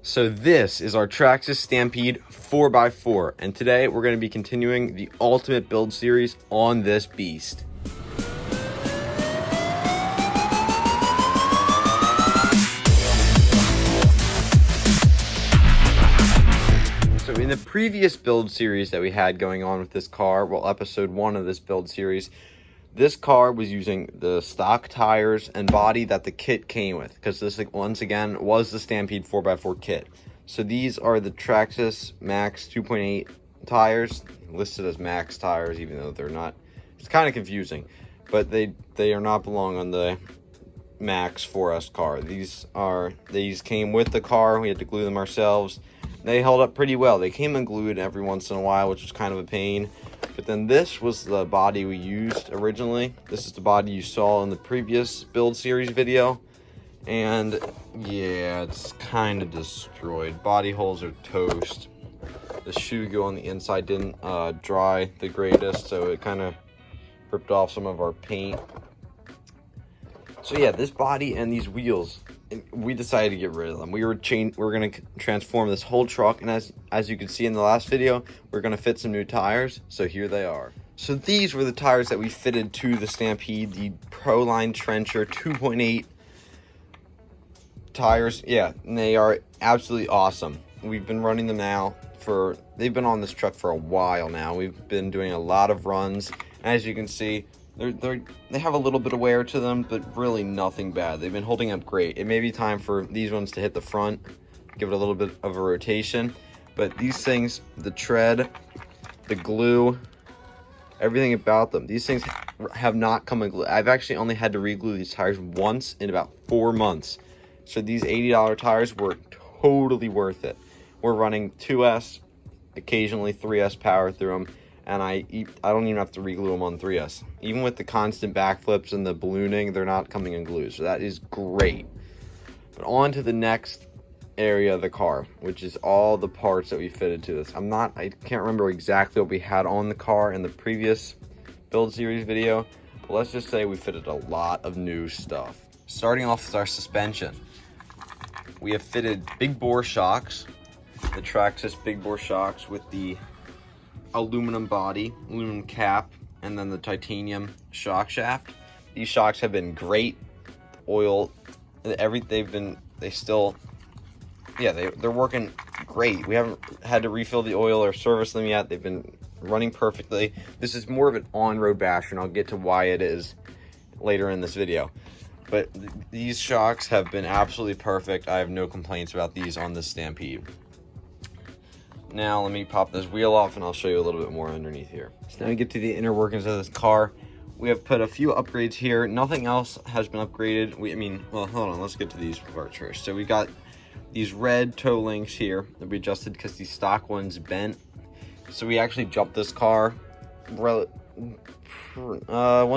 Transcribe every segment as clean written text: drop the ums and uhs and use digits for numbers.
So this is our Traxxas Stampede 4x4, and today we're going to be continuing the ultimate build series on this beast. So in the previous build series that we had going on with this car, well, episode 1 of this build series, this car was using the stock tires and body that the kit came with, because this, once again, was the Stampede 4x4 kit. So these are the Traxxas Max 2.8 tires, listed as Max tires, even though they're not. It's kind of confusing, but they are not belong on the Max 4S car. These came with the car. We had to glue them ourselves. They held up pretty well. They came unglued every once in a while, which was kind of a pain. But then this was the body we used originally. This is the body you saw in the previous build series video. And yeah, it's kind of destroyed. Body holes are toast. The shoe go on the inside didn't dry the greatest, so it kind of ripped off some of our paint. So yeah, this body and these wheels, we decided to get rid of them. We're going to transform this whole truck, and as you can see in the last video, we're going to fit some new tires. So here they are. So these were the tires that we fitted to the Stampede, the Proline Trencher 2.8 tires. Yeah, and they are absolutely awesome. We've been running them now they've been on this truck for a while now. We've been doing a lot of runs. As you can see, they have a little bit of wear to them, but really nothing bad. They've been holding up great. It may be time for these ones to hit the front, give it a little bit of a rotation. But these things, the tread, the glue, everything about them, these things have not come unglued. I've actually only had to re-glue these tires once in about 4 months. So these $80 tires were totally worth it. We're running 2S, occasionally 3S power through them. And I don't even have to re-glue them on 3S. Even with the constant backflips and the ballooning, they're not coming unglued. So that is great. But on to the next area of the car, which is all the parts that we fitted to this. I can't remember exactly what we had on the car in the previous build series video. But let's just say we fitted a lot of new stuff. Starting off with our suspension. We have fitted big bore shocks. The Traxxas big bore shocks with the aluminum body, aluminum cap, and then the titanium shock shaft. These shocks have been great. Oil, they're working great. We haven't had to refill the oil or service them yet. They've been running perfectly. This is more of an on-road basher, and I'll get to why it is later in this video. But these shocks have been absolutely perfect. I have no complaints about these on the Stampede. Now let me pop this wheel off and I'll show you a little bit more underneath here. So now we get to the inner workings of this car. We have put a few upgrades here. Nothing else has been upgraded. Well, hold on, let's get to these parts first. So we got these red toe links here that we adjusted because these stock ones bent. So we actually jumped this car. Once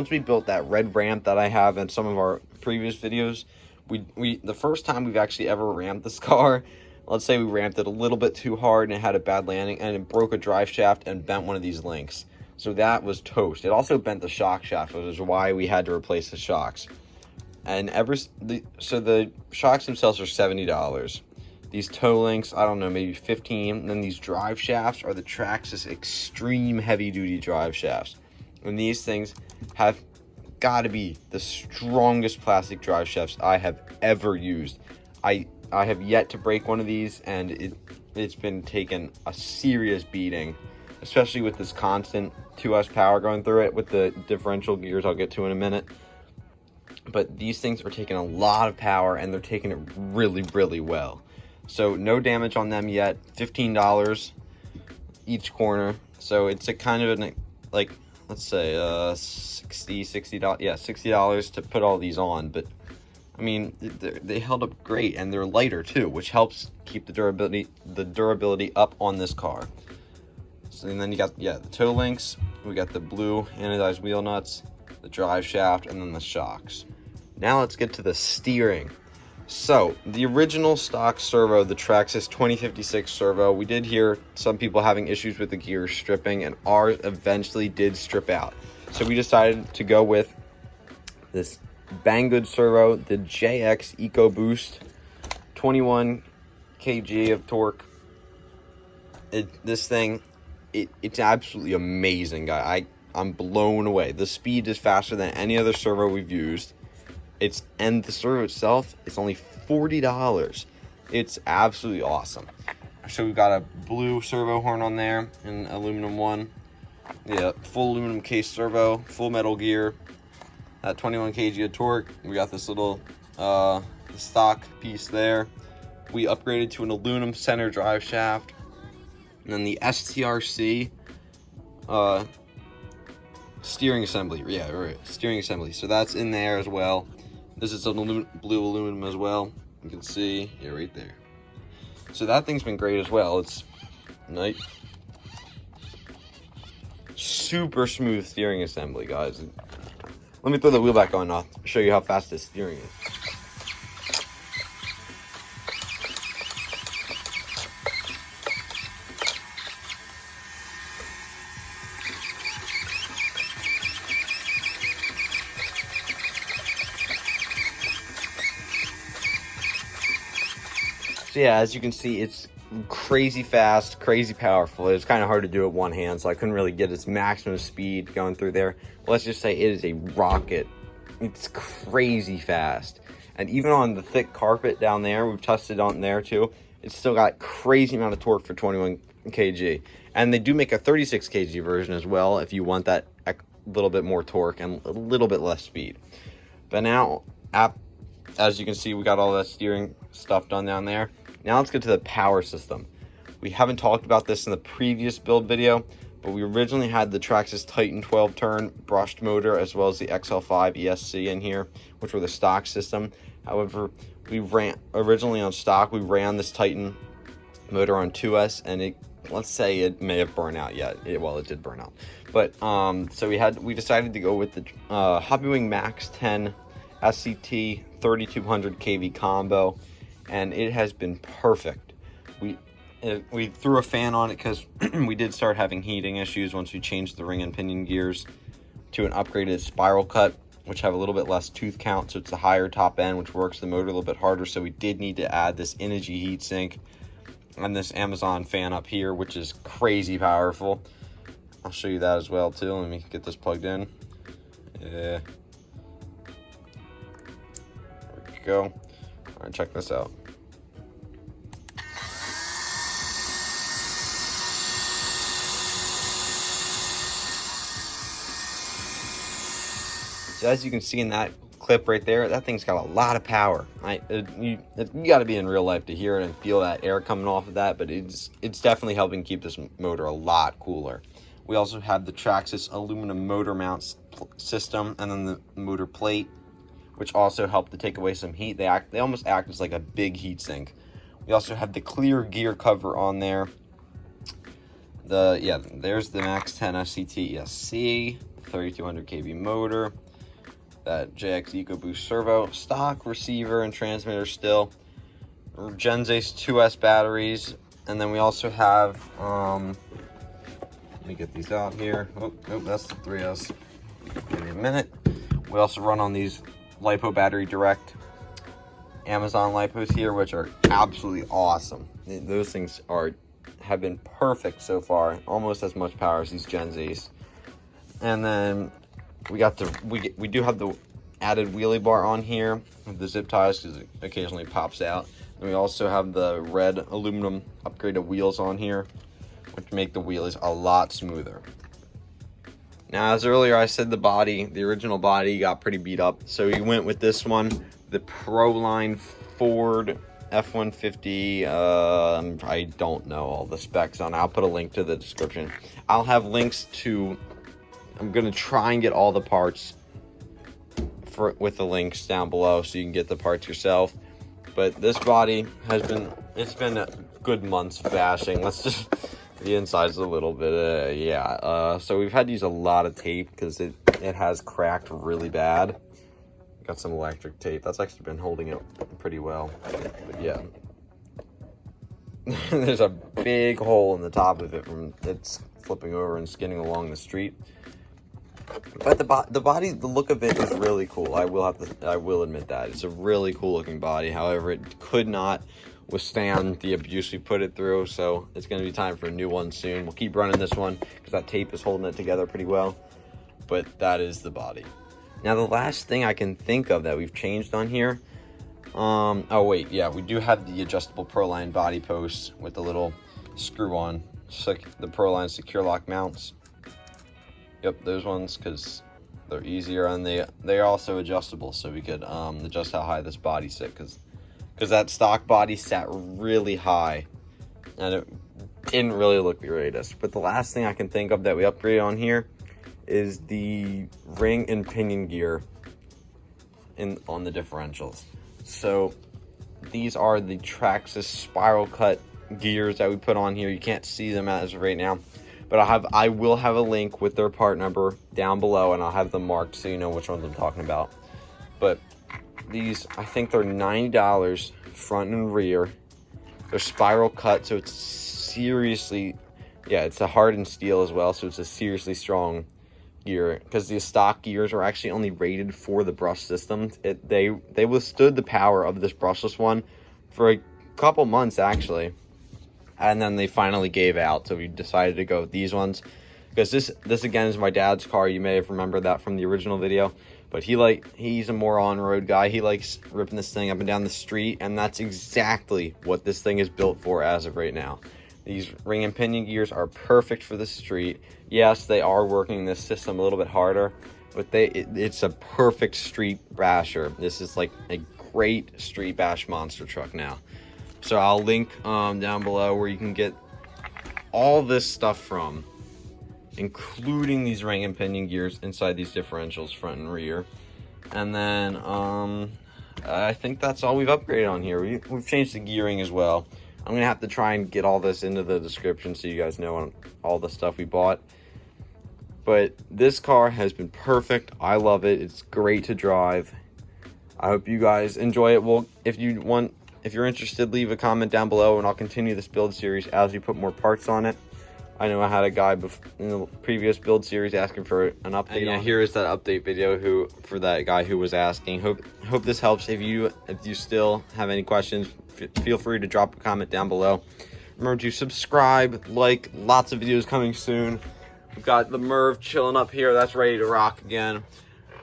we built that red ramp that I have in some of our previous videos, the first time we've actually ever ramped this car, let's say we ramped it a little bit too hard and it had a bad landing and it broke a drive shaft and bent one of these links. So that was toast. It also bent the shock shaft, which is why we had to replace the shocks. And so the shocks themselves are $70. These toe links, I don't know, maybe $15. And then these drive shafts are the Traxxas Extreme Heavy Duty drive shafts. And these things have got to be the strongest plastic drive shafts I have ever used. I have yet to break one of these, and it's been taking a serious beating, especially with this constant 2S power going through it with the differential gears I'll get to in a minute. But these things are taking a lot of power, and they're taking it really, really well. So no damage on them yet. $15 each corner. So it's a kind of like, let's say $60. Yeah, $60 to put all these on, but I mean, they held up great, and they're lighter too, which helps keep the durability up on this car. So and then you got the toe links, we got the blue anodized wheel nuts, the drive shaft, and then the shocks. Now let's get to the steering. So the original stock servo, the Traxxas 2056 servo, we did hear some people having issues with the gears stripping, and ours eventually did strip out. So we decided to go with this Banggood servo, the JX EcoBoost 21 kW kg of torque. This thing, it's absolutely amazing, guy. I'm blown away. The speed is faster than any other servo we've used. And the servo itself is only $40. It's absolutely awesome. So we've got a blue servo horn on there, an aluminum one. Yeah, full aluminum case servo, full metal gear. At 21 kg of torque. We got this little stock piece there. We upgraded to an aluminum center drive shaft. And then the STRC steering assembly. Yeah, right. Steering assembly. So that's in there as well. This is an blue aluminum as well. You can see, yeah, right there. So that thing's been great as well. It's nice. Super smooth steering assembly, guys. Let me throw the wheel back on. I'll show you how fast this steering is. So yeah, as you can see, it's crazy fast, crazy powerful. It's kind of hard to do it one hand, so I couldn't really get its maximum speed going through there. But let's just say it is a rocket. It's crazy fast. And even on the thick carpet down there, we've tested on there too, it's still got crazy amount of torque for 21 kg. And they do make a 36 kg version as well if you want that little bit more torque and a little bit less speed. But now, as you can see, we got all that steering stuff done down there. Now let's get to the power system. We haven't talked about this in the previous build video, but we originally had the Traxxas Titan 12-turn brushed motor as well as the XL5 ESC in here, which were the stock system. However, originally on stock, we ran this Titan motor on 2S, and let's say it may have burned out yet. Well, it did burn out. But so we decided to go with the Hobbywing Max 10 SCT 3200 kV combo, and it has been perfect. We threw a fan on it because we did start having heating issues once we changed the ring and pinion gears to an upgraded spiral cut, which have a little bit less tooth count, so it's a higher top end, which works the motor a little bit harder. So we did need to add this Energy heatsink and this Amazon fan up here, which is crazy powerful. I'll show you that as well too. Let me get this plugged in. Yeah. There we go. All right, check this out. So as you can see in that clip right there, that thing's got a lot of power. You got to be in real life to hear it and feel that air coming off of that, but it's definitely helping keep this motor a lot cooler. We also have the Traxxas aluminum motor mount system and then the motor plate, which also help to take away some heat. They almost act as like a big heat sink. We also have the clear gear cover on there. There's the Max 10 SCT ESC, 3200 kV motor. That JX EcoBoost servo, stock receiver and transmitter still, Genzace 2S batteries, and then we also have, let me get these out here. Oh, nope, that's the 3S. Give me a minute. We also run on these LiPo Battery Direct Amazon LiPos here, which are absolutely awesome. Those things have been perfect so far, almost as much power as these Genzace. And then we do have the added wheelie bar on here with the zip ties because it occasionally pops out. And we also have the red aluminum upgraded wheels on here, which make the wheelies a lot smoother. Now, as earlier I said, the original body got pretty beat up, so we went with this one, the Proline Ford F-150. I don't know all the specs on it. I'll put a link to the description. I'll have links to, I'm gonna try and get all the parts with the links down below so you can get the parts yourself. But this body it's been a good month's bashing. Let's just, the inside's a little bit, so we've had to use a lot of tape because it has cracked really bad. Got some electric tape. That's actually been holding it pretty well. But yeah. There's a big hole in the top of it from it's flipping over and skidding along the street. But the body, the look of it is really cool. I will admit that. It's a really cool looking body. However, it could not withstand the abuse we put it through. So it's going to be time for a new one soon. We'll keep running this one because that tape is holding it together pretty well. But that is the body. Now the last thing I can think of that we've changed on here, oh wait, yeah, we do have the adjustable Proline body posts with the little screw on, the Proline secure lock mounts. Yep, those ones, because they're easier, and they're also adjustable, so we could adjust how high this body sit, because that stock body sat really high and it didn't really look the greatest. But the last thing I can think of that we upgraded on here is the ring and pinion gear on the differentials. So these are the Traxxas spiral cut gears that we put on here. You can't see them as of right now, but I will have a link with their part number down below, and I'll have them marked so you know which ones I'm talking about. But these, I think they're $90 front and rear. They're spiral cut, so it's seriously, yeah, it's a hardened steel as well, so it's a seriously strong gear, because the stock gears are actually only rated for the brush system. They withstood the power of this brushless one for a couple months actually, and then they finally gave out, so we decided to go with these ones, because this again is my dad's car. You may have remembered that from the original video, but he's a more on-road guy. He likes ripping this thing up and down the street, and that's exactly what this thing is built for as of right now. These ring and pinion gears are perfect for the street. Yes, they are working this system a little bit harder, but it's a perfect street basher. This is like a great street bash monster truck now. So I'll link down below where you can get all this stuff from, including these ring and pinion gears inside these differentials, front and rear. And then I think that's all we've upgraded on here. We've changed the gearing as well. I'm gonna have to try and get all this into the description so you guys know all the stuff we bought. But this car has been perfect. I love it. It's great to drive. I hope you guys enjoy it. Well, if you're interested, leave a comment down below, and I'll continue this build series as we put more parts on it. I know I had a guy in the previous build series asking for an update. And yeah, here is that update video for that guy who was asking. Hope this helps. If you still have any questions, feel free to drop a comment down below. Remember to subscribe, like, lots of videos coming soon. We've got the Merv chilling up here. That's ready to rock again.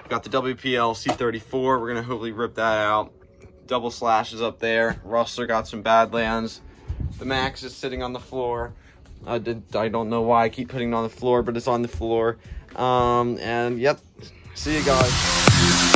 We've got the WPL C34. We're going to hopefully rip that out. Double slashes up there. Rustler got some Badlands. The Max is sitting on the floor. I don't know why I keep putting it on the floor, but it's on the floor. And yep, see you guys.